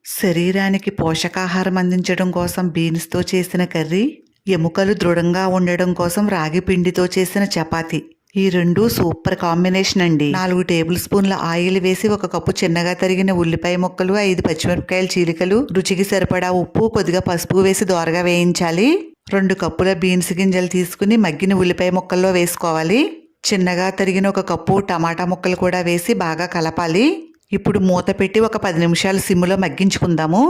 శరీరానికి పోషకాహారం అందించడం కోసం బీన్స్తో చేసిన కర్రీ, ఎముకలు దృఢంగా ఉండడం కోసం రాగి పిండితో చేసిన చపాతీ. ఈ రెండు సూపర్ కాంబినేషన్ అండి. 4 టేబుల్ స్పూన్ల ఆయిల్ వేసి 1 కప్పు చిన్నగా తరిగిన ఉల్లిపాయ ముక్కలు, 5 పచ్చిమిరపకాయల చీలికలు, రుచికి సరిపడా ఉప్పు, కొద్దిగా పసుపు వేసి దోరగా వేయించాలి. 2 కప్పుల బీన్స్ గింజలు తీసుకుని మగ్గిన ఉల్లిపాయ ముక్కల్లో వేసుకోవాలి. చిన్నగా తరిగిన 1 కప్పు టమాటా ముక్కలు కూడా వేసి బాగా కలపాలి. ఇప్పుడు మూత పెట్టి ఒక 10 నిమిషాలు సిమ్లో మగ్గించుకుందాము.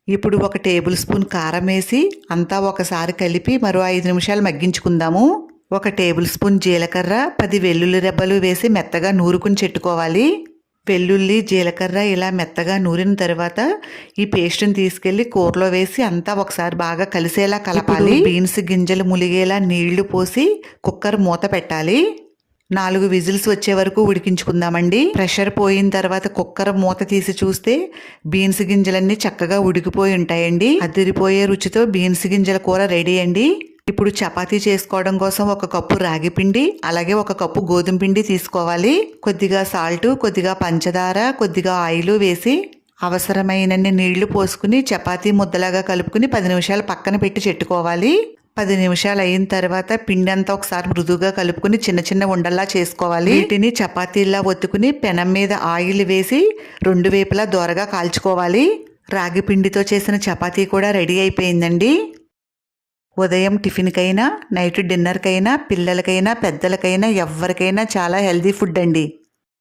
ఇప్పుడు 1 టేబుల్ స్పూన్ కారం వేసి అంతా ఒకసారి కలిపి మరో 5 నిమిషాలు మగ్గించుకుందాము. 1 టేబుల్ స్పూన్ జీలకర్ర, 10 వెల్లుల్లి రెబ్బలు వేసి మెత్తగా నూరుకుని చెట్టుకోవాలి. వెల్లుల్లి, జీలకర్ర ఇలా మెత్తగా నూరిన తర్వాత ఈ పేస్ట్ని తీసుకెళ్లి కూరలో వేసి అంతా ఒకసారి బాగా కలిసేలా కలపాలి. బీన్స్ గింజలు ములిగేలా నీళ్లు పోసి కుక్కర్ మూత పెట్టాలి. 4 విజిల్స్ వచ్చే వరకు ఉడికించుకుందామండి. ప్రెషర్ పోయిన తర్వాత కుక్కర్ మూత తీసి చూస్తే బీన్స్ గింజలన్నీ చక్కగా ఉడికిపోయి ఉంటాయండి. అదిరిపోయే రుచితో బీన్స్ గింజల కూర రెడీ అండి. ఇప్పుడు చపాతీ చేసుకోవడం కోసం 1 కప్పు రాగి పిండి, అలాగే 1 కప్పు గోధుమ పిండి తీసుకోవాలి. కొద్దిగా సాల్ట్, కొద్దిగా పంచదార, కొద్దిగా ఆయిల్ వేసి అవసరమైనన్ని నీళ్లు పోసుకుని చపాతీ ముద్దలాగా కలుపుకుని 10 నిమిషాలు పక్కన పెట్టి చెట్టుకోవాలి. 10 నిమిషాలు అయిన తర్వాత పిండి అంతా ఒకసారి మృదువుగా కలుపుకుని చిన్న చిన్న ఉండల్లా చేసుకోవాలి. వీటిని చపాతీలా ఒత్తుకుని పెనం మీద ఆయిల్ వేసి 2 వైపులా దోరగా కాల్చుకోవాలి. రాగి పిండితో చేసిన చపాతీ కూడా రెడీ అయిపోయిందండి. ఉదయం టిఫిన్కైనా, నైట్ డిన్నర్కైనా, పిల్లలకైనా, పెద్దలకైనా, ఎవరికైనా చాలా హెల్దీ ఫుడ్ అండి.